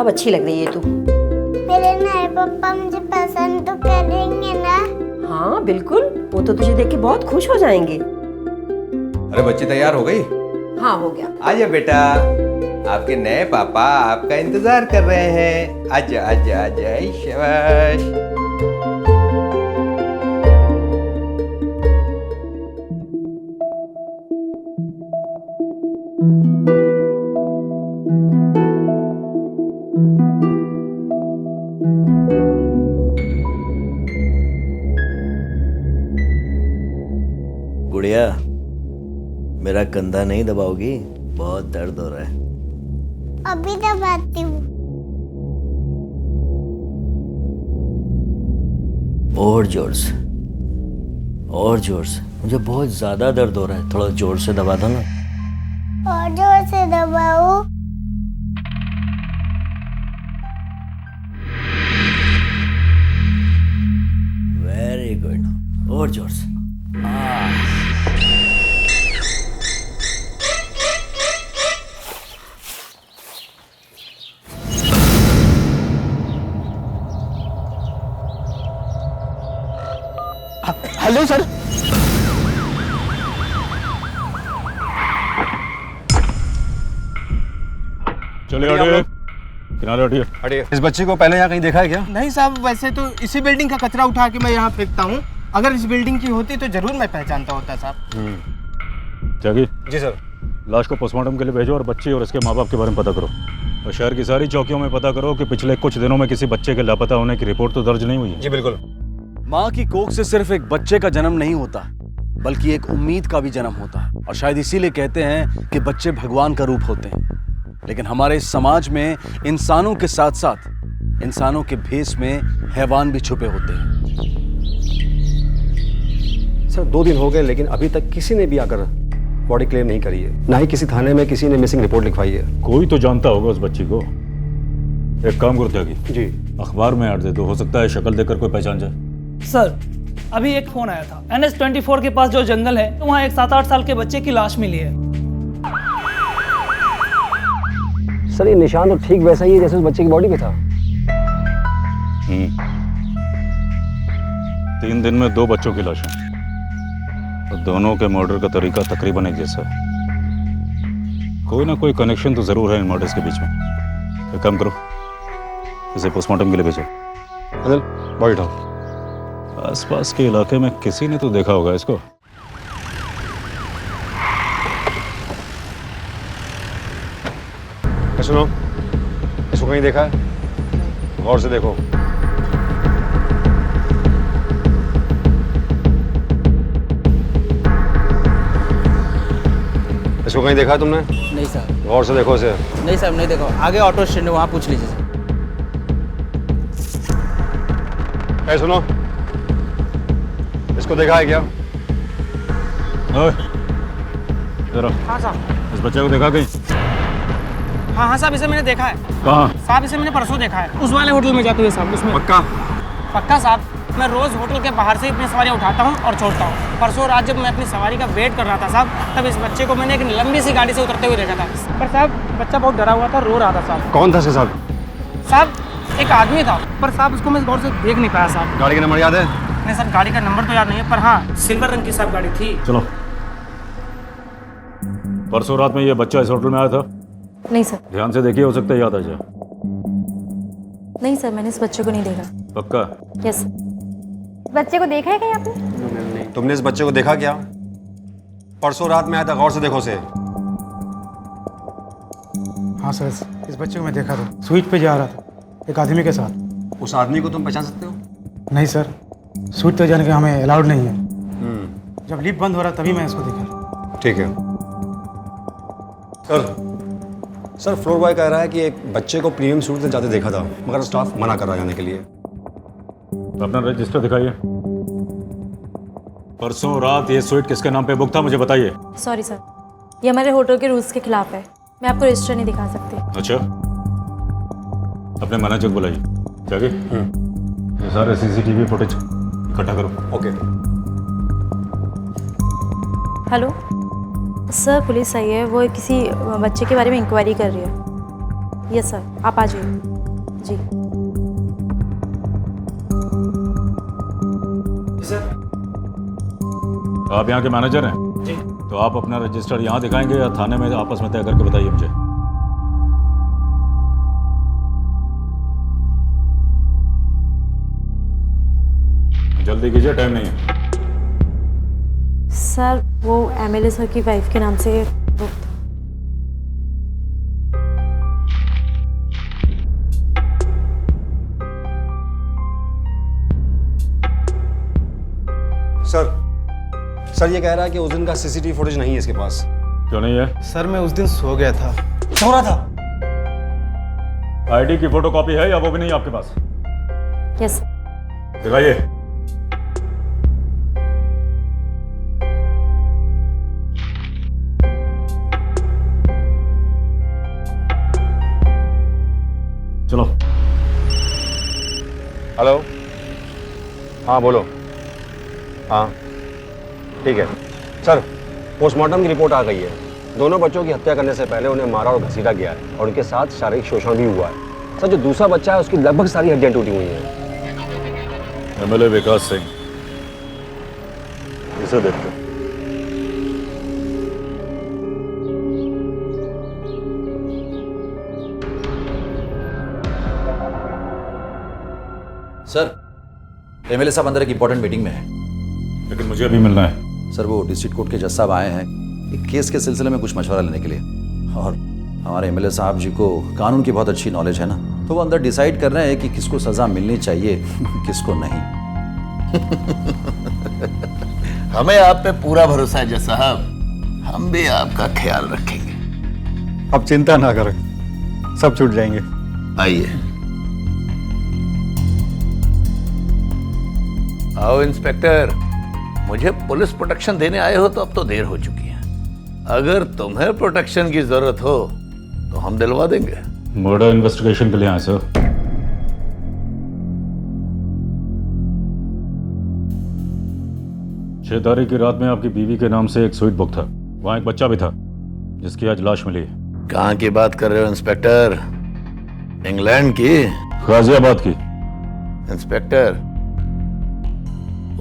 अब अच्छी लग रही है तू। मेरे नए पापा मुझे पसंद तो करेंगे ना? हाँ बिल्कुल, वो तो तुझे देख के बहुत खुश हो जाएंगे। अरे बच्ची तैयार हो गई? हाँ हो गया। आजा बेटा, आपके नए पापा आपका इंतजार कर रहे हैं। आजा आजा आजा, शाबाश। गुड़िया, मेरा कंधा नहीं दबाओगी? बहुत दर्द हो रहा है। अभी दबाती हूँ। और जोर से, और जोर से। मुझे बहुत ज्यादा दर्द हो रहा है, थोड़ा जोर से दबा दो ना। और जोर से दबाओ। वेरी गुड, और जोर से। Hello sir. चलिए हटिए, किनारे हटिए। हटिए। इस बच्ची को पहले यहाँ कहीं देखा है क्या? नहीं साहब, वैसे तो इसी बिल्डिंग का कचरा उठा के मैं यहाँ फेंकता हूँ। अगर इस बिल्डिंग की होती तो जरूर मैं पहचानता होता साहब। जागी, जी सर। लाश को पोस्टमार्टम के लिए भेजो और बच्ची और इसके माँ बाप के बारे में पता करो। और शहर की सारी चौकियों में पता करो कि पिछले कुछ दिनों में किसी बच्चे के लापता होने की रिपोर्ट तो दर्ज नहीं हुई है। जी बिल्कुल। माँ की कोख से सिर्फ एक बच्चे का जन्म नहीं होता, बल्कि एक उम्मीद का भी जन्म होता है। और शायद इसीलिए कहते हैं कि बच्चे भगवान का रूप होते हैं। लेकिन हमारे इस समाज में इंसानों के साथ साथ इंसानों के भेष में हैवान भी छुपे होते हैं। सर 2 दिन हो गए, लेकिन अभी तक किसी ने भी आकर बॉडी क्लेम नहीं करी है। ना ही किसी थाने में किसी ने मिसिंग रिपोर्ट लिखवाई है। कोई तो जानता होगा उस बच्ची को। एक काम करो त्यागी, जी। अखबार में ऐड दे दो, हो सकता है शक्ल देखकर कोई पहचान जाए। सर, अभी एक फोन आया था। NH24 के पास जो जंगल है, तो वहाँ एक 7-8 साल के बच्चे की लाश मिली है। सर ये निशान तो ठीक वैसा ही है जैसे उस बच्चे की बॉडी पे था। 3 दिन में 2 बच्चों की लाशें, और दोनों के मर्डर का तरीका तकरीबन एक जैसा है। कोई ना कोई कनेक्शन तो जरूर है इन मर्डर्स के बीच में। एक काम करो, इसे पोस्टमार्टम के लिए भेजो। अनिल, बॉडी उठाओ। आसपास के इलाके में किसी ने तो देखा होगा इसको। सुनो, इसको कहीं देखा है? गौर से देखो। इसको कहीं देखा है तुमने? नहीं साहब। गौर से देखो इसे। नहीं साहब, नहीं देखो। आगे ऑटो स्टैंड है, वहाँ पूछ लीजिए। सुनो, इसको देखा है क्या? ओए, जरा हाँ साहब। इस बच्चे को देखा कहीं? हाँ साहब, इसे मैंने देखा है। कहाँ? साहब इसे मैंने परसों देखा है, उस वाले होटल में जाते हुए साहब। उसमें पक्का? पक्का साहब। मैं रोज होटल के बाहर से अपनी सवारी उठाता हूँ और छोड़ता हूँ। परसों रात जब मैं अपनी सवारी का वेट कर रहा था साहब, तब इस बच्चे को मैंने एक लंबी सी गाड़ी से उतरते हुए देखा था। पर साहब बच्चा बहुत डरा हुआ था, रो रहा था साहब। कौन था इसके साथ? साहब एक आदमी था, पर साहब उसको मैं गौर से देख नहीं पाया साहब। गाड़ी का नंबर याद है? नहीं सर, गाड़ी का नंबर तो याद नहीं है, पर हाँ सिल्वर रंग की साहब गाड़ी थी। चलो, परसों रात में ये बच्चा इस होटल में आया था? नहीं सर। ध्यान से देखिए, हो सकता है याद आ जाए। नहीं सर, मैंने इस बच्चे को नहीं देखा। पक्का? यस। बच्चे को देखा है क्या आपने? तुमने इस बच्चे को देखा क्या? परसों रात में आया था, गौर से देखो उसे। हाँ सर, इस बच्चे को मैं देखा था, स्विच पे जा रहा था एक आदमी के साथ। उस आदमी को तुम पहचान सकते हो? नहीं सर, स्विच पे जाने का हमें अलाउड नहीं है। जब लिफ्ट बंद हो रहा तभी मैं इसको देखा। ठीक है सर, फ्लोर बॉय कह रहा है कि एक बच्चे को प्रीमियम सूट से जाते देखा था, मगर स्टाफ मना कर रहा है जाने के लिए। अपना रजिस्टर दिखाइए। परसों रात ये स्वीट किसके नाम पे बुक था, मुझे बताइए। सॉरी सर, ये हमारे होटल के रूल्स के खिलाफ है। मैं आपको रजिस्टर नहीं दिखा सकती। अच्छा, अपने मैनेजर को बुलाइए। जाके ये सारे CCTV फुटेज इकट्ठा करो। ओके। हेलो सर, पुलिस आई है, वो किसी बच्चे के बारे में इंक्वायरी कर रही है। यस सर, आप आ जाइए। जी आप यहाँ के मैनेजर हैं? जी। तो आप अपना रजिस्टर यहाँ दिखाएंगे या थाने में आपस में तय करके बताइए मुझे। जल्दी कीजिए, टाइम नहीं है। सर, वो एमएलए सर की वाइफ के नाम से बुक था। सर ये कह रहा है कि उस दिन का सीसीटीवी फुटेज नहीं है इसके पास। क्यों नहीं है? सर मैं उस दिन सो गया था। सो रहा था। आईडी की फोटोकॉपी है या वो भी नहीं आपके पास? यस। दिखाइए। चलो। हेलो, हाँ बोलो। हाँ ठीक है सर, पोस्टमार्टम की रिपोर्ट आ गई है। दोनों बच्चों की हत्या करने से पहले उन्हें मारा और घसीटा गया है और उनके साथ शारीरिक शोषण भी हुआ है। सर, जो दूसरा बच्चा है उसकी लगभग सारी हड्डियां टूटी हुई हैं। एमएलए विकास सिंह, इसे देखते हैं। सर, एमएलए साहब अंदर एक इंपॉर्टेंट मीटिंग में है। लेकिन मुझे अभी मिलना है। सर, वो डिस्ट्रिक्ट कोर्ट के जज साहब आए हैं एक केस के सिलसिले में कुछ मशवरा लेने के लिए, और हमारे एमएलए साहब जी को कानून की बहुत अच्छी नॉलेज है ना, तो वो अंदर डिसाइड कर रहे हैं कि किसको सजा मिलनी चाहिए किसको नहीं। हमें आप पे पूरा भरोसा है जज साहब, हम भी आपका ख्याल रखेंगे। आप चिंता ना करें, सब छूट जाएंगे। आइए। आओ इंस्पेक्टर, मुझे पुलिस प्रोटेक्शन देने आए हो तो अब तो देर हो चुकी है। अगर तुम्हें प्रोटेक्शन की जरूरत हो तो हम दिलवा देंगे। मर्डर इन्वेस्टिगेशन के लिए आए सर। 6 तारीख की रात में आपकी बीवी के नाम से एक स्वीट बुक था, वहाँ एक बच्चा भी था जिसकी आज लाश मिली है। कहाँ की बात कर रहे हो इंस्पेक्टर? इंग्लैंड की? गाजियाबाद की। इंस्पेक्टर,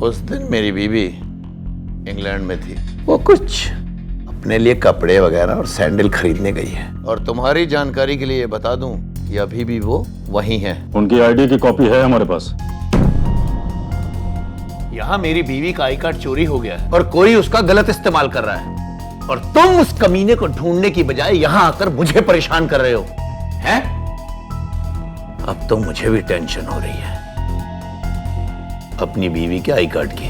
उस दिन मेरी बीवी इंग्लैंड में थी। वो कुछ अपने लिए कपड़े वगैरह और सैंडल खरीदने गई है। और तुम्हारी जानकारी के लिए बता दूं कि अभी भी वो वहीं है। उनकी आईडी की कॉपी है हमारे पास। यहाँ मेरी बीवी का आई कार्ड चोरी हो गया है और कोई उसका गलत इस्तेमाल कर रहा है, और तुम उस कमीने को ढूंढने की बजाय यहाँ आकर मुझे परेशान कर रहे हो हैं? अब तो मुझे भी टेंशन हो रही है अपनी बीवी के आई कार्ड की।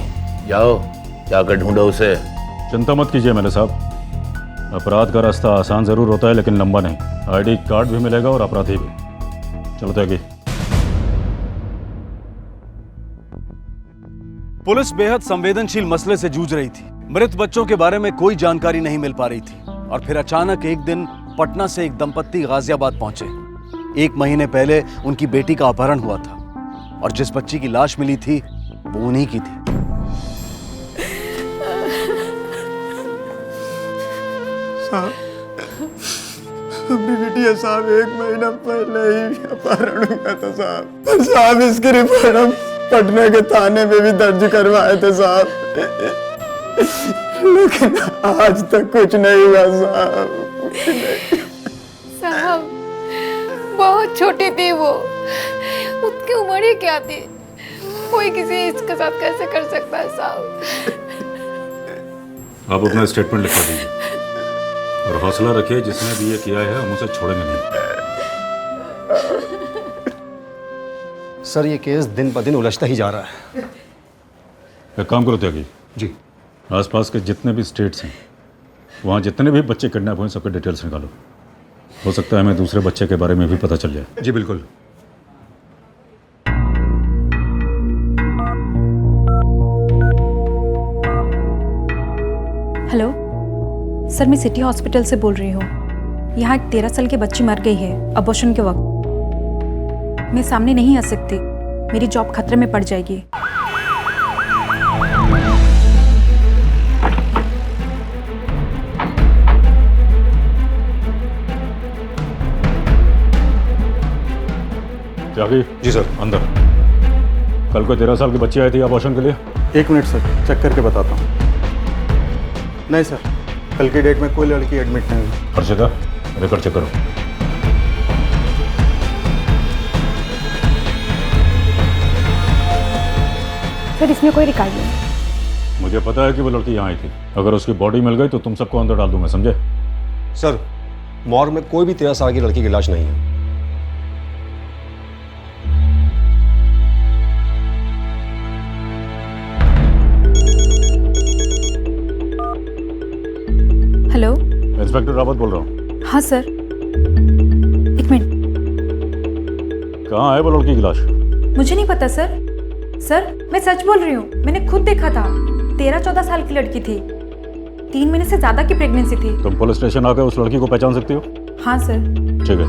जाओ जाकर ढूंढो उसे। चिंता मत कीजिए मेरे साहब, अपराध का रास्ता आसान जरूर होता है लेकिन लंबा नहीं। आईडी कार्ड भी मिलेगा और अपराधी भी। चलते आगे। पुलिस बेहद संवेदनशील मसले से जूझ रही थी। मृत बच्चों के बारे में कोई जानकारी नहीं मिल पा रही थी, और फिर अचानक एक दिन पटना से एक दंपत्ति गाजियाबाद पहुंचे। 1 महीने पहले उनकी बेटी का अपहरण हुआ था, और जिस बच्ची की लाश मिली थी वो उन्हीं की थी। अपनी बिटिया साहब 1 महीना पहले ही अपहरण हुआ था साहब। और साहब इसकी रिपोर्ट हम पटना के थाने में भी दर्ज करवाए थे साहब, लेकिन आज तक कुछ नहीं हुआ साहब। साहब बहुत छोटी थी वो, उसकी उम्र ही क्या थी? कोई किसी इसके साथ कैसे कर सकता है साहब? आप अपना स्टेटमेंट लिखवा दीजिए और हौसला रखिए, जिसने भी ये किया है हम उसे छोड़ेंगे नहीं। सर, ये केस दिन ब दिन उलझता ही जा रहा है। एक काम करो त्यागी जी, आसपास के जितने भी स्टेट्स हैं वहाँ जितने भी बच्चे किडनैप हुए सबके डिटेल्स निकालो। हो सकता है हमें दूसरे बच्चे के बारे में भी पता चल जाए। जी बिल्कुल। हेलो सर, मैं सिटी हॉस्पिटल से बोल रही हूँ। यहाँ एक 13 साल की बच्ची मर गई है अबॉर्शन के वक्त। मैं सामने नहीं आ सकती, मेरी जॉब खतरे में पड़ जाएगी। त्यागी। जी सर। अंदर। कल को 13 साल की बच्ची आई थी अबॉर्शन के लिए। 1 मिनट सर, चेक करके बताता हूँ। नहीं सर, कल की डेट में कोई लड़की एडमिट नहीं हुई। हर्षिता, रिकॉर्ड चेक करो। सर इसमें कोई रिकॉर्ड नहीं। मुझे पता है कि वो लड़की यहाँ आई थी। अगर उसकी बॉडी मिल गई तो तुम सबको अंदर डाल दूंगा, समझे? सर, मॉर्ग में कोई भी 13 साल की लड़की की लाश नहीं है। हेलो, इंस्पेक्टर रावत बोल रहा हूँ। हाँ सर, 1 मिनट। कहाँ है वो लड़की की लाश? मुझे नहीं पता सर। सर मैं सच बोल रही हूँ, मैंने खुद देखा था। 13-14 साल की लड़की थी, 3 महीने से ज्यादा की प्रेगनेंसी थी। तुम पुलिस स्टेशन आकर उस लड़की को पहचान सकती हो? हाँ सर। ठीक है।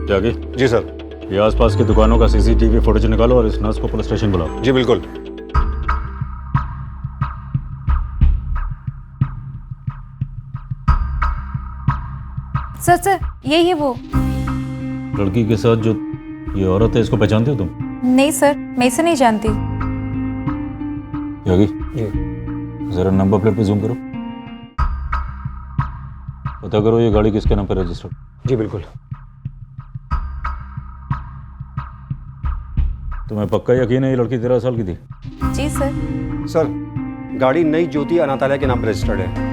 त्यागी। जी सर। ये आसपास की दुकानों का CCTV फुटेज निकालो और इस नर्स को पुलिस स्टेशन बुलाओ। जी बिल्कुल। सर यही है वो लड़की के साथ जो ये औरत है, इसको पहचानते हो तुम? नहीं सर, मैं इसे नहीं जानती। त्यागी, जरा नंबर प्लेट पे जूम करो, पता करो ये गाड़ी किसके नाम पर रजिस्टर्ड। जी बिल्कुल। तुम्हें पक्का यकीन है ये लड़की 13 साल की थी? जी सर। सर, गाड़ी नई ज्योति अनाथालय के नाम पर रजिस्टर्ड है।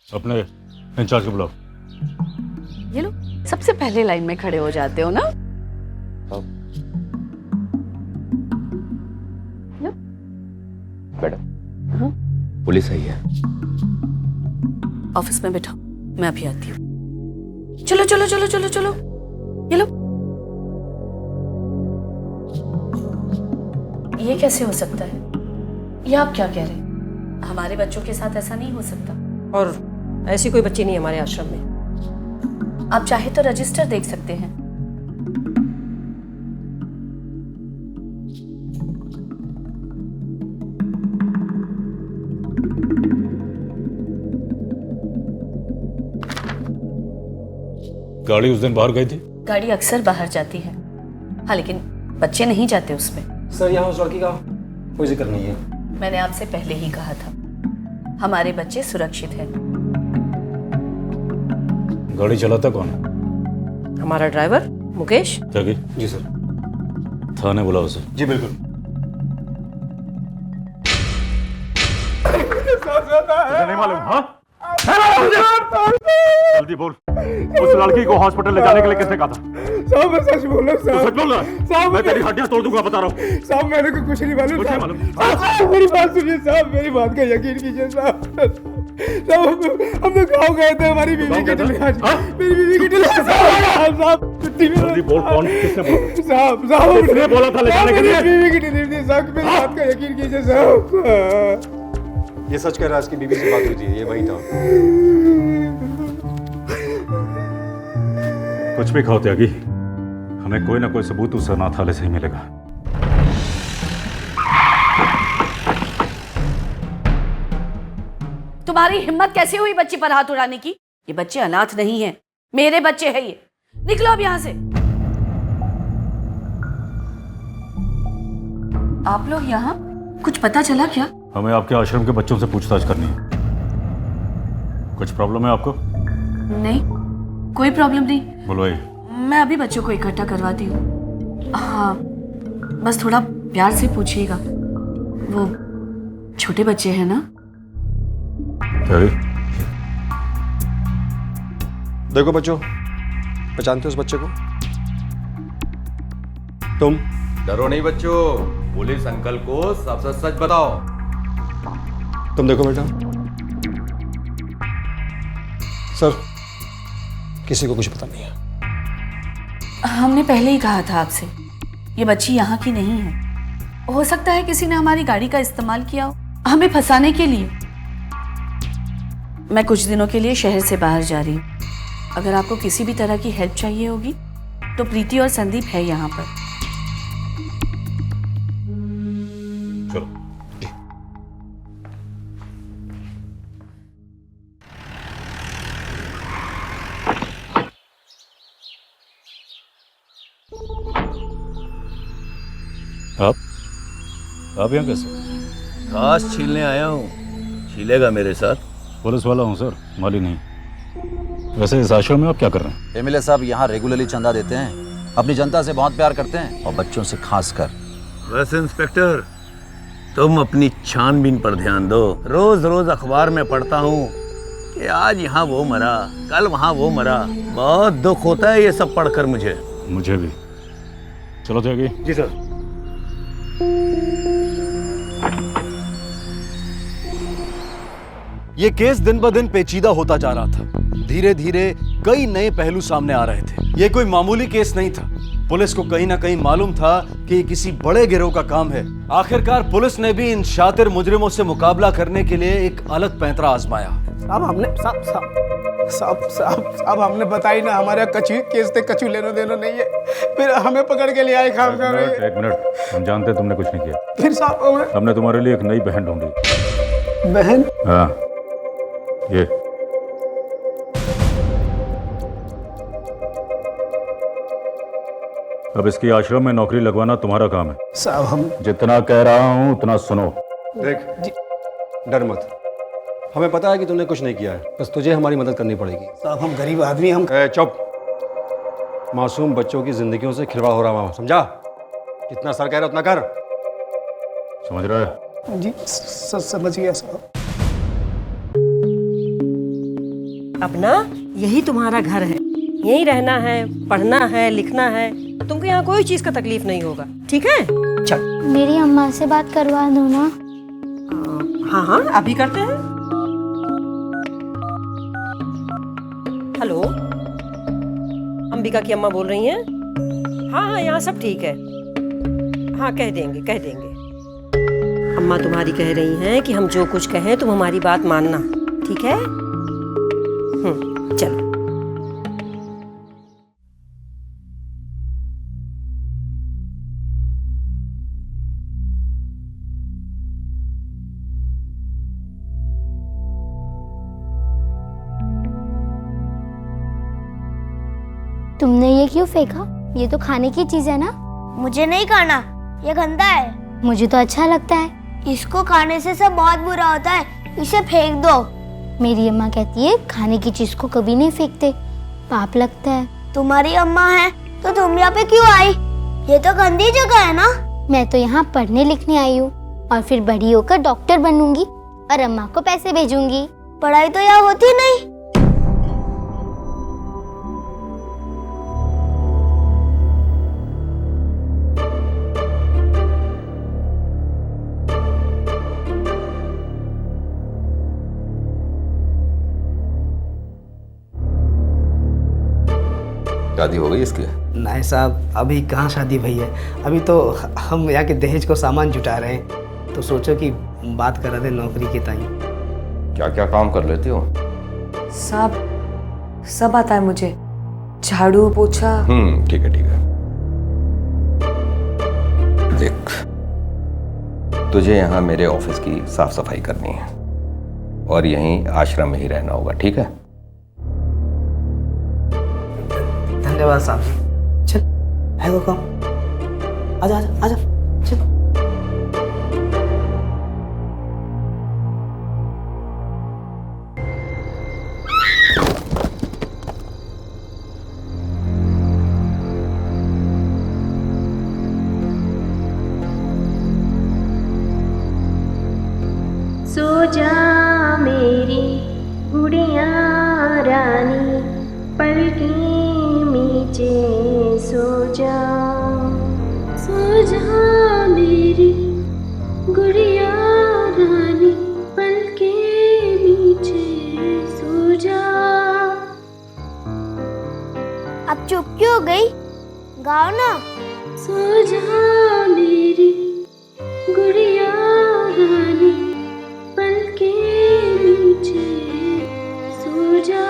अपने इंचार्ज को बुलाओ। ये लो, सबसे पहले लाइन में खड़े हो जाते हो ना। मैडम, पुलिस आई है। ऑफिस में बैठो, मैं अभी आती हूँ। चलो चलो चलो चलो चलो, ये लो। ये कैसे हो सकता है? ये आप क्या कह रहे हैं? हमारे बच्चों के साथ ऐसा नहीं हो सकता। और ऐसी कोई बच्ची नहीं हमारे आश्रम में। आप चाहे तो रजिस्टर देख सकते हैं। गाड़ी उस दिन बाहर गई थी? गाड़ी अक्सर बाहर जाती है, हाँ, लेकिन बच्चे नहीं जाते उसमें। सर, यहाँ उस लड़की का कोई जिक्र नहीं है। मैंने आपसे पहले ही कहा था, हमारे बच्चे सुरक्षित हैं। गाड़ी चलाता कौन है? हमारा ड्राइवर मुकेश। त्यागी। जी सर। थाने बुलाओ उसे। जी बिल्कुल। नहीं मालूम? हाँ, जल्दी बोल, उस लड़की को हॉस्पिटल ले जाने के लिए किसने कहा था? साहब मैं सच बोल रहा हूँ। तो सच बोल रहा है? साहब मैं तेरी हड्डियां तोड़ दूंगा, बता रहा हूँ। साहब मेरे को कुछ नहीं मालूम। कुछ नहीं मालूम? साहब मेरी बात सुनिए साहब, मेरी बात का यकीन कीजिए साहब। हम लोग गाँव गए थे, हमारी बीवी की डिलीवरी। मेरी बीवी की डिलीवरी। साहब छुट्टी में। जल्दी बोल, कौन किसने बोला? साहब किसने बोला था ले जाने के लिए? बीवी की डिलीवरी। साहब मेरी बात का यकीन कीजिए साहब। ये सच कह रहा है, इसकी बीवी से बात हुई थी, ये वही था। कुछ भी खाओ त्यागी, हमें कोई ना कोई सबूत उस अनाथालय से ही मिलेगा। तुम्हारी हिम्मत कैसे हुई बच्ची पर हाथ उड़ाने की? ये बच्चे अनाथ नहीं हैं, मेरे बच्चे हैं ये। निकलो अब यहां से। आप लोग यहाँ? कुछ पता चला क्या? हमें आपके आश्रम के बच्चों से पूछताछ करनी है। कुछ प्रॉब्लम है आपको? नहीं, कोई प्रॉब्लम नहीं। बोलो भाई। मैं अभी बच्चों को इकट्ठा करवाती हूँ। हाँ, बस थोड़ा प्यार से पूछिएगा, वो छोटे बच्चे हैं ना। देखो बच्चों, पहचानते हो उस बच्चे को? तुम? डरो नहीं बच्चों, पुलिस अंकल को सब सच सच बताओ। तुम देखो बेटा। सर, किसी को कुछ पता नहीं है। हमने पहले ही कहा था आपसे, ये बच्ची यहाँ की नहीं है। हो सकता है किसी ने हमारी गाड़ी का इस्तेमाल किया हो हमें फंसाने के लिए। मैं कुछ दिनों के लिए शहर से बाहर जा रही हूँ। अगर आपको किसी भी तरह की हेल्प चाहिए होगी तो प्रीति और संदीप है यहाँ पर। चलो। आप यहाँ कैसे? घास छीलने आया हूँ। छीलेगा मेरे साथ? पुलिस वाला हूँ सर, माली नहीं। वैसे इस आश्रम में आप क्या कर रहे हैं? एमएलए साहब यहाँ रेगुलरली चंदा देते हैं, अपनी जनता से बहुत प्यार करते हैं और बच्चों से खासकर। बस इंस्पेक्टर, तुम अपनी छानबीन पर ध्यान दो। रोज रोज अखबार में पढ़ता हूँ कि आज यहाँ वो मरा, कल वहाँ वो मरा। बहुत दुख होता है ये सब पढ़कर मुझे। मुझे भी। चलो त्यागी। जी सर। ये केस दिन ब दिन पेचीदा होता जा रहा था। धीरे धीरे कई नए पहलू सामने आ रहे थे। ये कोई मामूली केस नहीं था। पुलिस को कहीं ना कहीं मालूम था कि ये किसी बड़े गिरोह का काम है। आखिरकार पुलिस ने भी इन शातिर मुजरिमों से मुकाबला करने के लिए एक अलग पैंतरा आजमाया। साहब हमने बताई ना, हमारे कचू केस थे, कचू लेना देना नहीं है, फिर हमें पकड़ के ले आए काम कर रहे हैं। एक मिनट, हम जानते हैं तुमने कुछ नहीं किया। फिर साहब हमने तुम्हारे लिए एक नई बहन ढूंढी। बहन? हाँ, ये अब इसकी आश्रम में नौकरी लगवाना तुम्हारा काम है। साहब हम जितना कह रहा हूँ उतना सुनो। देख, डर मत, हमें पता है कि तुमने कुछ नहीं किया है, बस तुझे हमारी मदद करनी पड़ेगी। साहब हम गरीब आदमी, हम चुप। मासूम बच्चों की जिंदगियों से खिलवाड़ हो रहा है, समझा? जितना सर कह रहा उतना कर। समझ रहा है? जी समझ गया साहब। अपना यही तुम्हारा घर है, यहीं रहना है, पढ़ना है, लिखना है। तुमको यहाँ कोई चीज का तकलीफ नहीं होगा, ठीक है? चल। मेरी अम्मा से बात करवा दो ना। हाँ हाँ अभी करते हैं। हेलो, अंबिका की अम्मा बोल रही हैं? हाँ हाँ यहाँ सब ठीक है। हाँ कह देंगे। अम्मा तुम्हारी कह रही हैं कि हम जो कुछ कहें तुम हमारी बात मानना, ठीक है? चलो। तुमने ये क्यों फेंका? ये तो खाने की चीज है ना। मुझे नहीं खाना, ये गंदा है। मुझे तो अच्छा लगता है। इसको खाने से सब बहुत बुरा होता है, इसे फेंक दो। मेरी अम्मा कहती है खाने की चीज को कभी नहीं फेंकते, पाप लगता है। तुम्हारी अम्मा है तो तुम यहाँ पे क्यों आई? ये तो गंदी जगह है ना। मैं तो यहाँ पढ़ने लिखने आई हूँ और फिर बड़ी होकर डॉक्टर बनूंगी और अम्मा को पैसे भेजूंगी। पढ़ाई तो यहाँ होती नहीं। शादी हो गई इसकी? नहीं साहब, अभी कहाँ शादी भई है। अभी तो हम यहाँ के दहेज को सामान जुटा रहे हैं, तो सोचो कि बात करा दे नौकरी की ताई। क्या क्या काम कर लेते हो? साहब सब आता है मुझे, झाड़ू पोछा। ठीक है। देख, तुझे यहाँ मेरे ऑफिस की साफ सफाई करनी है और यहीं आश्रम में ही रहना होगा, ठीक है? धन्यवाद साहब। चल है वो काम। आजा चल। सो जा मेरी गुड़िया रानी, पलकें नीचे सो जा मेरी गुड़िया रानी, पलकें नीचे सो जा। अब चुप क्यों हो गई? गाओ ना। सो जा मेरी गुड़िया रानी, पलकें नीचे सो जा।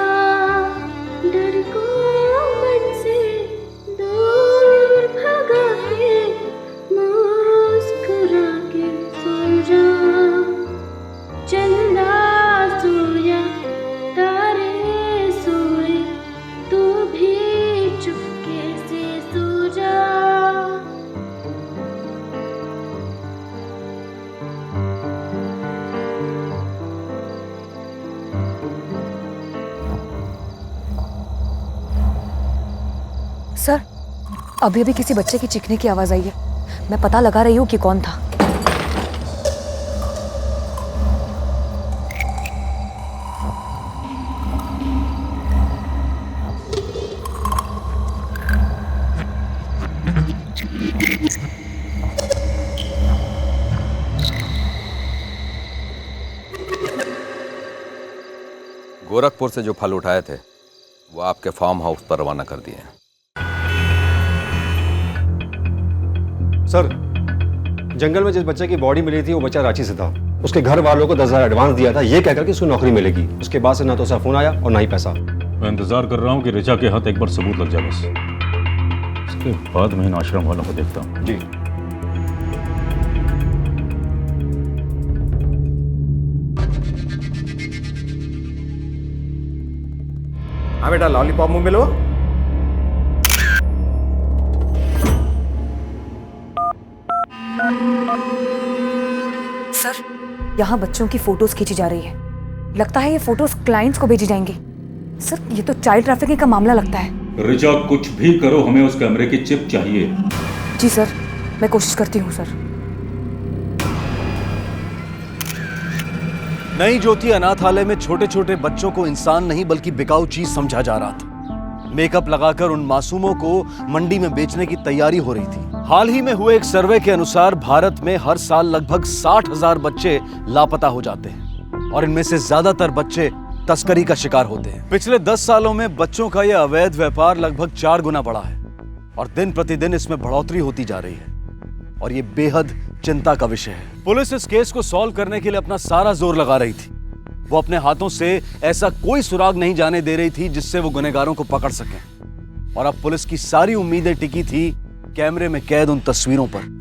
सर, अभी अभी किसी बच्चे की चीखने की आवाज आई है। मैं पता लगा रही हूँ कि कौन था। गोरखपुर से जो फल उठाए थे वो आपके फार्म हाउस पर रवाना कर दिए हैं। सर, जंगल में जिस बच्चे की बॉडी मिली थी वो बच्चा रांची से था। उसके घर वालों को 10,000 एडवांस दिया था ये कहकर कि उसको नौकरी मिलेगी। उसके बाद से ना तो उसका फोन आया और ना ही पैसा। मैं इंतजार कर रहा हूँ कि ऋचा के हाथ एक बार सबूत लग जाए, बस उसके बाद मैं इन आश्रम वालों को देखता हूँ। जी। हाँ बेटा, लॉलीपॉप मुंह में लो। सर, यहाँ बच्चों की फोटोज खींची जा रही है। लगता है ये फोटोज क्लाइंट्स को भेजी जाएंगी। सर, ये तो चाइल्ड ट्रैफिकिंग का मामला लगता है। ऋचा, कुछ भी करो, हमें उस कैमरे की चिप चाहिए। जी सर, मैं कोशिश करती हूँ सर। नई ज्योति अनाथालय में छोटे छोटे बच्चों को इंसान नहीं बल्कि बिकाऊ चीज समझा जा रहा था। मेकअप लगाकर उन मासूमों को मंडी में बेचने की तैयारी हो रही थी। हाल ही में हुए एक सर्वे के अनुसार भारत में हर साल लगभग 60,000 बच्चे लापता हो जाते हैं और इनमें से ज्यादातर बच्चे तस्करी का शिकार होते हैं। पिछले 10 सालों में बच्चों का यह अवैध व्यापार लगभग 4 गुना बढ़ा है और दिन प्रतिदिन इसमें बढ़ोतरी होती जा रही है और ये बेहद चिंता का विषय है। पुलिस इस केस को सॉल्व करने के लिए अपना सारा जोर लगा रही थी। वो अपने हाथों से ऐसा कोई सुराग नहीं जाने दे रही थी जिससे वो गुनहगारों को पकड़ सकें। और अब पुलिस की सारी उम्मीदें टिकी थी कैमरे में कैद उन तस्वीरों पर।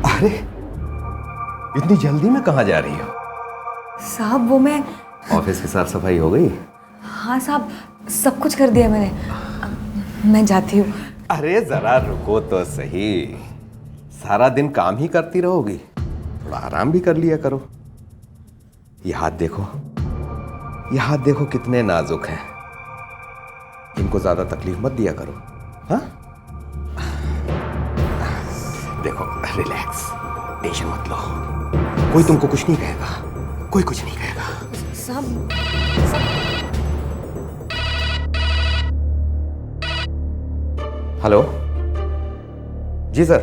अरे, इतनी जल्दी में कहाँ जा रही हो? साहब, वो मैं ऑफिस की साफ सफाई हो गई? हाँ साहब, सब कुछ कर दिया मैंने। मैं जाती हूँ। अरे जरा रुको तो सही। सारा दिन काम ही करती रहोगी? थोड़ा आराम भी कर लिया करो। ये हाथ देखो, ये हाथ देखो कितने नाजुक हैं। इनको ज्यादा तकलीफ मत दिया करो। हाँ, देखो, रिलैक्स, टेंशन मत लो। कोई तुमको कुछ नहीं कहेगा, कोई कुछ नहीं कहेगा। साहब, हेलो, जी सर।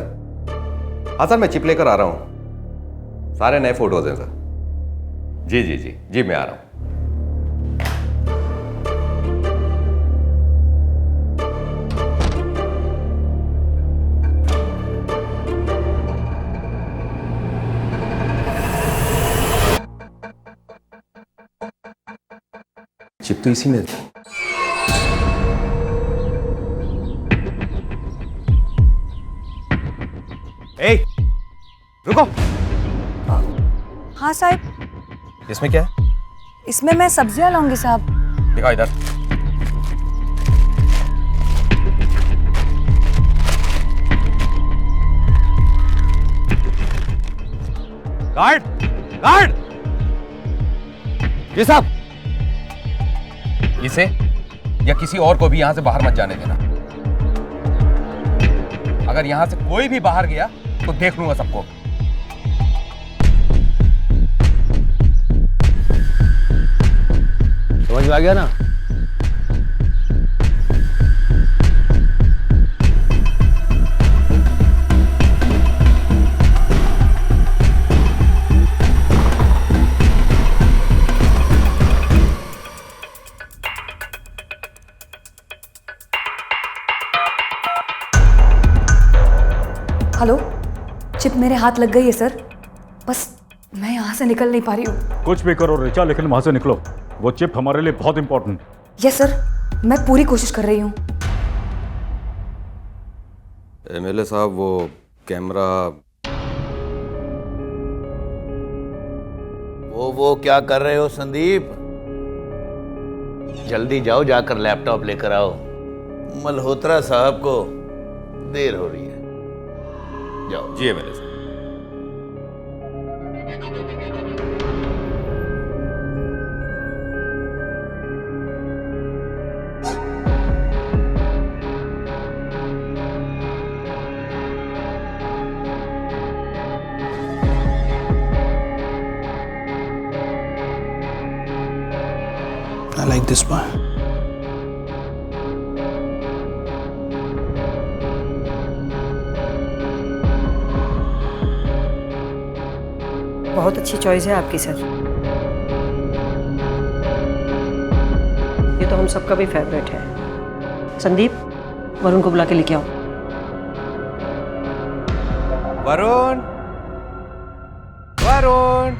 हाँ सर, मैं चिप लेकर आ रहा हूँ। सारे नए फोटोज हैं सर। जी जी जी जी, मैं आ रहा हूँ। चिप तो इसी में थी। ए, रुको। हाँ साहब। इसमें क्या है? इसमें मैं सब्जियां लाऊंगी साहब। दिखाओ इधर। Guard, guard. जी साहब। इसे या किसी और को भी यहां से बाहर मत जाने देना। अगर यहां से कोई भी बाहर गया तो देख लूंगा सबको। समझ में आ गया ना? हेलो, चिप मेरे हाथ लग गई है सर, बस मैं यहाँ से निकल नहीं पा रही हूँ। कुछ भी करो ऋचा, लेकिन वहां से निकलो। वो चिप हमारे लिए बहुत इंपॉर्टेंट। यस सर, मैं पूरी कोशिश कर रही हूँ। एमएलए साहब, वो कैमरा वो क्या कर रहे हो संदीप? जल्दी जाओ, जाकर लैपटॉप लेकर आओ। मल्होत्रा साहब को देर हो रही है। जाओ। जी एमएलए साहब। I like this one. बहुत अच्छी चॉइस है आपकी सर। ये तो हम सबका भी फेवरेट है। संदीप, वरुण को बुला के लेके आओ। वरुण, वरुण,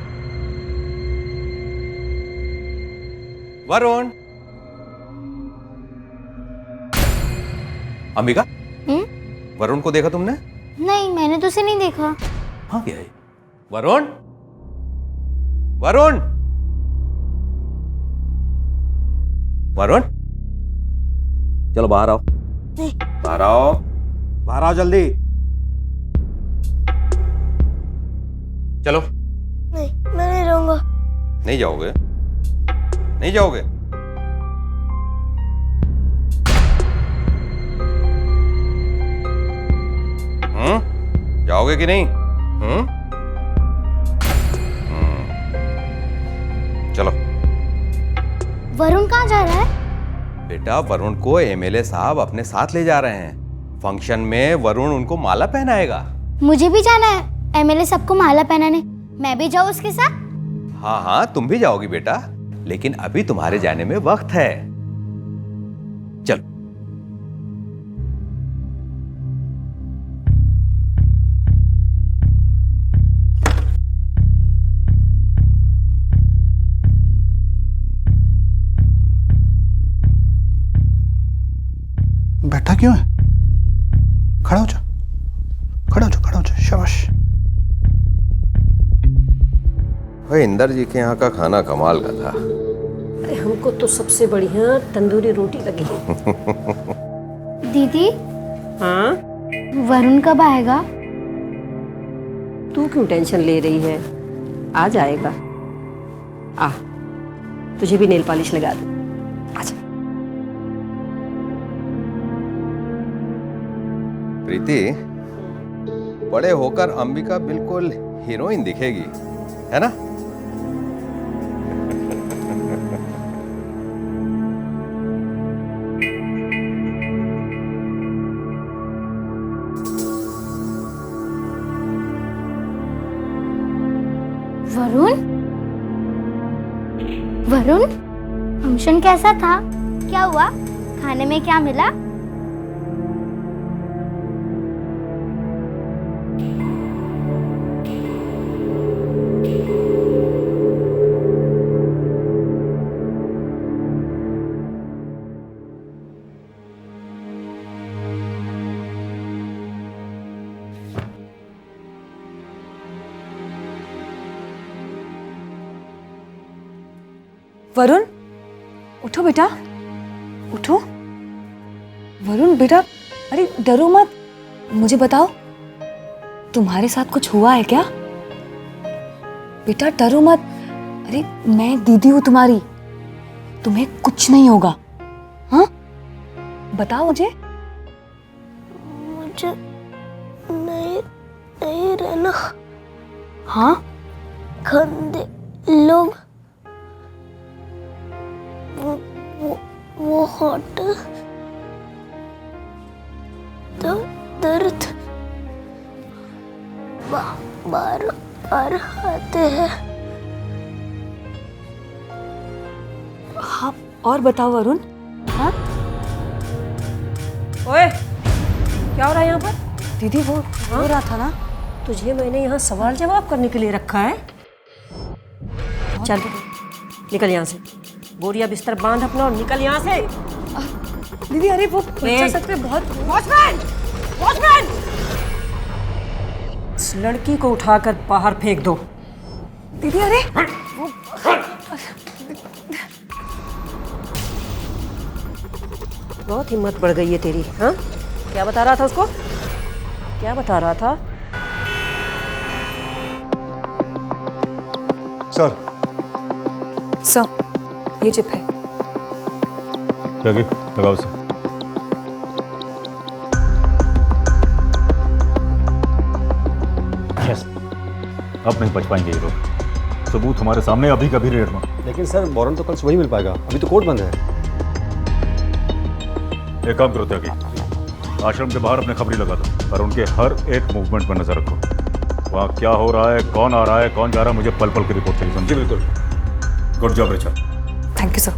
वरुण। अंबिका, वरुण को देखा तुमने? नहीं, मैंने तो उसे नहीं देखा। हाँ क्या है? वरुण, वरुण, वरुण, चलो बाहर आओ। बाहर आओ, बाहर आओ जल्दी। चलो। नहीं, मैं नहीं रहूंगा। नहीं जाओगे? नहीं जाओगे? जाओगे कि नहीं? चलो। वरुण कहाँ जा रहा है? बेटा, वरुण को एमएलए साहब अपने साथ ले जा रहे हैं। फंक्शन में वरुण उनको माला पहनाएगा। मुझे भी जाना है एमएलए सबको माला पहनाने। मैं भी जाऊँ उसके साथ? हाँ हाँ, तुम भी जाओगी बेटा, लेकिन अभी तुम्हारे जाने में वक्त है। चलो। बैठा क्यों है? खड़ा हो जा, खड़ा हो जा, खड़ा हो जा। शाबाश। भाई, इंदर जी के यहाँ का खाना कमाल का था। अरे हमको तो सबसे बढ़िया तंदूरी रोटी लगी। दीदी। हाँ? वरुण कब आएगा? तू क्यों टेंशन ले रही है? आ जाएगा। आ, तुझे भी नेल पॉलिश लगा दूं। आजा। प्रीति, बड़े होकर अंबिका बिल्कुल हीरोइन दिखेगी, है ना? वरुण? वरुण, फंक्शन कैसा था? क्या हुआ? खाने में क्या मिला? वरुण, उठो बेटा, उठो। वरुण बेटा, अरे डरो मत, मुझे बताओ तुम्हारे साथ कुछ हुआ है क्या? बेटा डरो मत। अरे मैं दीदी हूँ तुम्हारी, तुम्हें कुछ नहीं होगा। हाँ, बताओ मुझे। मुझे नहीं रहना। हाँ? गंदे लोग, वो होटल, दर्द बार बार आते हैं। हाँ, और बताओ वरुण। हाँ? ओए, क्या हो रहा है यहाँ पर? दीदी वो हो रहा था ना, तुझे मैंने यहाँ सवाल जवाब करने के लिए रखा है। चल निकल यहाँ से, बोरिया बिस्तर बांध अपना और निकल यहाँ से। दीदी अरे वो बच्चा सच में बहुत। वॉचमैन, वॉचमैन, इस लड़की को उठाकर बाहर फेंक दो। दीदी अरे बहुत हिम्मत बढ़ गई है तेरी। हाँ, क्या बता रहा था उसको, क्या बता रहा था? सर सर ये चिप है। जगी लगाओ उसे। यस, अब नहीं बच पाएंगे ये लोग। सबूत हमारे सामने अभी कभी रेड में। लेकिन सर वारंट तो कल सुबह ही मिल पाएगा, अभी तो कोर्ट बंद है। एक काम करो त्यागी, आश्रम के बाहर अपने खबरी लगा दो और उनके हर एक मूवमेंट पर नजर रखो। वहाँ क्या हो रहा है, कौन आ रहा है, कौन जा रहा है, मुझे पल पल की रिपोर्ट चाहिए। समझे? बिल्कुल। Good job Richa. Thank you sir.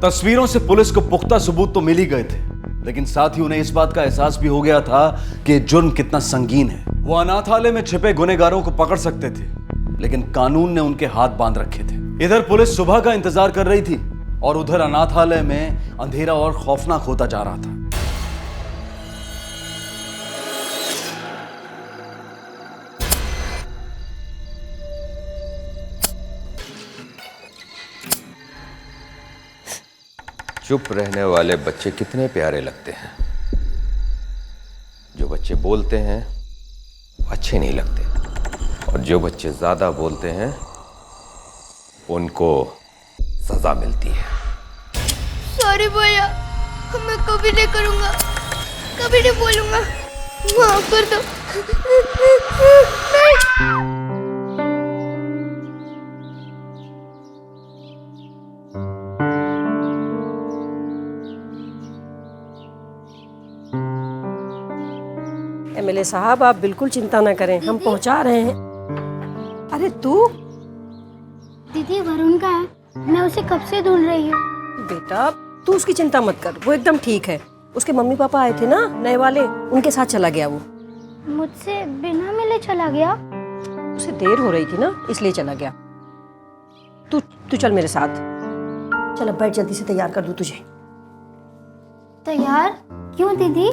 तस्वीरों से पुलिस को पुख्ता सबूत तो मिल ही गए थे, लेकिन साथ ही उन्हें इस बात का एहसास भी हो गया था कि जुर्म कितना संगीन है। वो अनाथालय में छिपे गुनहगारों को पकड़ सकते थे, लेकिन कानून ने उनके हाथ बांध रखे थे। इधर पुलिस सुबह का इंतजार कर रही थी और उधर अनाथालय में अंधेरा और खौफनाक होता जा रहा था। चुप रहने वाले बच्चे कितने प्यारे लगते हैं। जो बच्चे बोलते हैं वो अच्छे नहीं लगते, और जो बच्चे ज्यादा बोलते हैं उनको सजा मिलती है। सॉरी भैया, मैं कभी नहीं करूँगा, कभी नहीं बोलूँगा, माफ कर दो। एमएलए साहब आप बिल्कुल चिंता ना करें, हम पहुंचा रहे हैं। अरे तू दीदी वरुण का है, मैं उसे कब से ढूंढ रही हूँ। बेटा तू उसकी चिंता मत कर, वो एकदम ठीक है। उसके मम्मी पापा आए थे ना नए वाले, उनके साथ चला गया वो। मुझसे बिना मिले चला गया। उसे देर हो रही थी ना, इसलिए चला गया। तू चल मेरे साथ, चल अब बैठ, जल्दी से तैयार कर दूं तुझे। तैयार क्यों दीदी?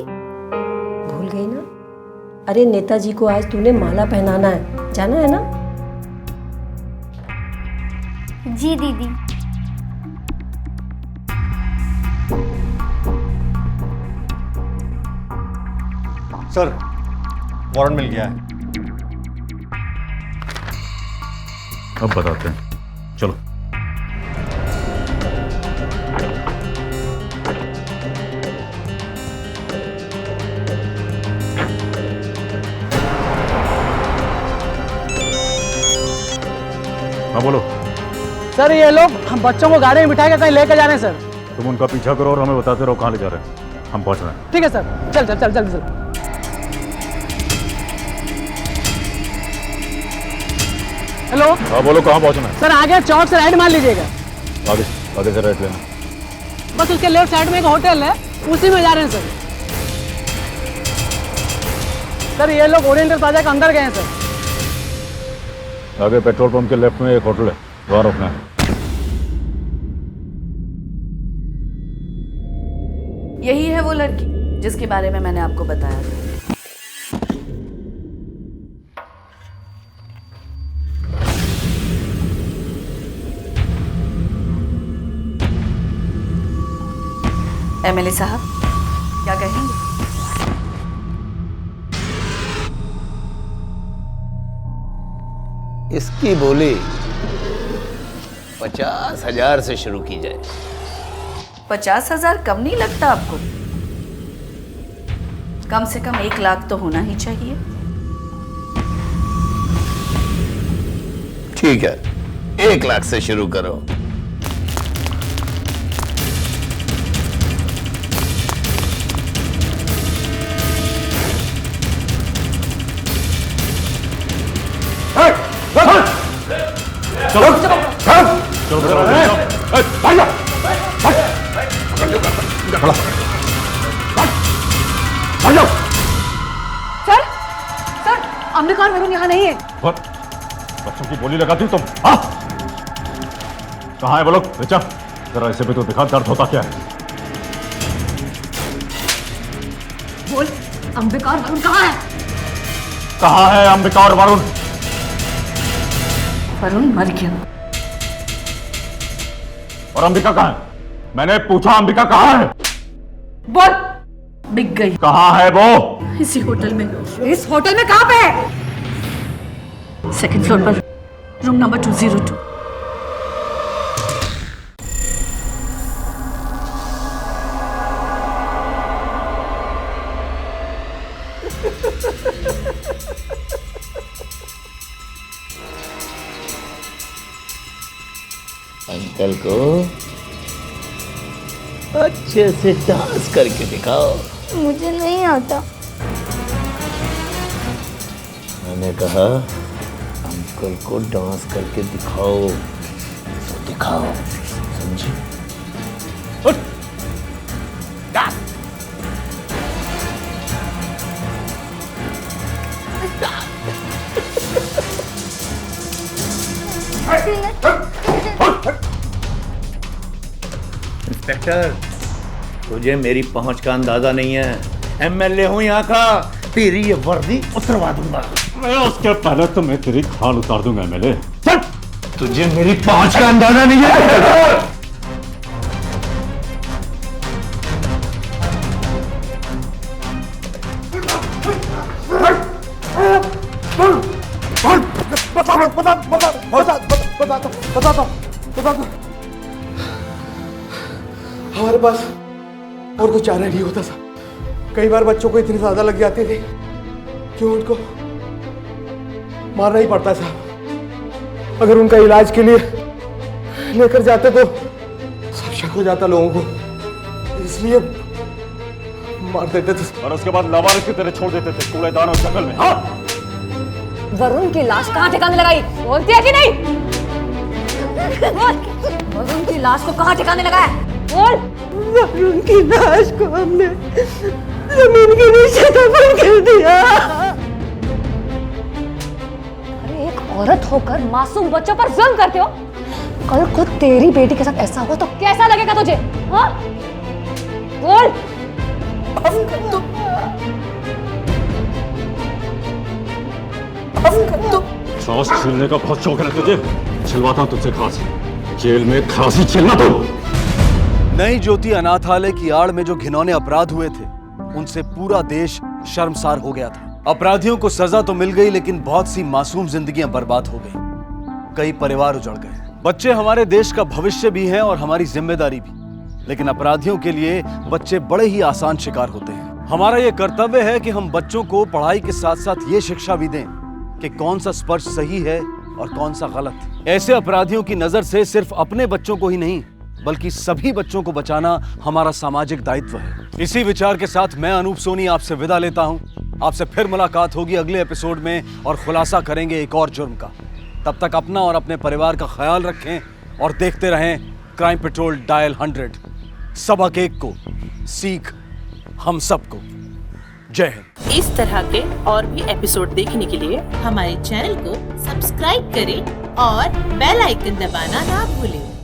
भूल गई ना? अरे नेताजी को आज तूने माला पहनाना है, जाना है ना? जी दीदी। सर वारंट मिल गया है। अब बताते हैं, चलो। हाँ बोलो। सर ये लोग हम बच्चों को गाड़ी में बिठा के कहीं लेकर जा रहे हैं सर। तुम उनका पीछा करो और हमें बताते रहो कहाँ ले जा रहे हैं, हम पहुंच रहे हैं। ठीक है सर, चल चल चल जल्दी चल। हेलो। हाँ बोलो, कहाँ पहुंचना है? सर आगे चौक से राइट मार लीजिएगा। आगे से राइट लेना। बस उसके लेफ्ट साइड में एक होटल है, उसी में जा रहे हैं सर। सर ये लोग ओरिएंटल प्लाजा के अंदर गए हैं सर। आगे पेट्रोल पंप के लेफ्ट में एक होटल है, वहाँ रुकना है। यही है वो लड़की जिसके बारे में मैंने आपको बताया था। एमएलए साहब क्या कहेंगे? इसकी बोली 50,000 से शुरू की जाए। 50,000 कम नहीं लगता आपको? कम से कम 1 लाख तो होना ही चाहिए। ठीक है, 1 लाख से शुरू करो। चलो चलो सर अंबिका और वरुण यहाँ नहीं है। बच्चों की बोली लगाती तुम, हाँ? कहाँ है वो लोग? रिचा, जरा इसे भी तो दिखा, दर्द होता क्या है? बोल, अंबिका और वरुण कहाँ है? कहाँ है अंबिका और वरुण? वरुण मर गया। और अंबिका कहाँ है? मैंने पूछा अंबिका कहाँ है? बोल। बिक गई। कहाँ है वो? इसी होटल में। इस होटल में कहाँ पे है? सेकंड फ्लोर पर, रूम नंबर 202। अंकल को अच्छे से डांस करके दिखाओ। मुझे नहीं आता। मैंने कहा अंकल को डांस करके दिखाओ, तो दिखाओ, समझी? इंस्पेक्टर, तुझे मेरी पहुंच का अंदाजा नहीं है। एमएलए हूं यहाँ का, तेरी ये वर्दी उतरवा दूंगा। मैं उसके पहले तो मैं तेरी खाल उतार दूंगा एमएलए। तुझे मेरी पहुंच का अंदाजा नहीं है। बता दो। हमारे पास और कुछ चारा नहीं होता था। कई बार बच्चों को इतनी ज्यादा लग जाती थी कि उनको मारना ही पड़ता था। अगर उनका इलाज के लिए लेकर जाते तो सब शक हो जाता लोगों को, इसलिए मार देते थे। और उसके बाद लावारिस की तरह छोड़ देते थे कूड़ेदान और जंगल में। हाँ? वरुण की लाश कहाँ ठिकाने लगाई? बोलती है कि नहीं? वरुण की लाश को कहाँ ठिकाने लगाया? बोल। वरुण की लाश को हमने जमीन के नीचे दफन कर दिया। अरे एक औरत होकर मासूम बच्चों पर जुल्म करते हो। कल को तेरी बेटी के साथ ऐसा हुआ तो कैसा लगेगा तुझे? हाँ? बोल। सांस छीलने का बहुत शौक है तुझे। छिलवाता हूं तुझसे घास। जेल में घास ही छीलना तू। नई ज्योति अनाथालय की आड़ में जो घिनौने अपराध हुए थे, उनसे पूरा देश शर्मसार हो गया था। अपराधियों को सजा तो मिल गई, लेकिन बहुत सी मासूम जिंदगियां बर्बाद हो गई। कई परिवार उजड़ गए। बच्चे हमारे देश का भविष्य भी हैं और हमारी जिम्मेदारी भी, लेकिन अपराधियों के लिए बच्चे बड़े ही आसान शिकार होते हैं। हमारा ये कर्तव्य है कि हम बच्चों को पढ़ाई के साथ साथ ये शिक्षा भी दें कि कौन सा स्पर्श सही है और कौन सा गलत। ऐसे अपराधियों की नजर से सिर्फ अपने बच्चों को ही नहीं, बल्कि सभी बच्चों को बचाना हमारा सामाजिक दायित्व है। इसी विचार के साथ मैं अनूप सोनी आपसे विदा लेता हूं। आपसे फिर मुलाकात होगी अगले एपिसोड में और खुलासा करेंगे एक और जुर्म का। तब तक अपना और अपने परिवार का ख्याल रखें और देखते रहें क्राइम पेट्रोल डायल 100। सबक एक को, सीख हम सबको। जय हिंद। इस तरह के और भी एपिसोड देखने के लिए हमारे चैनल को सब्सक्राइब करें और बेल आइकन दबाना ना भूलें।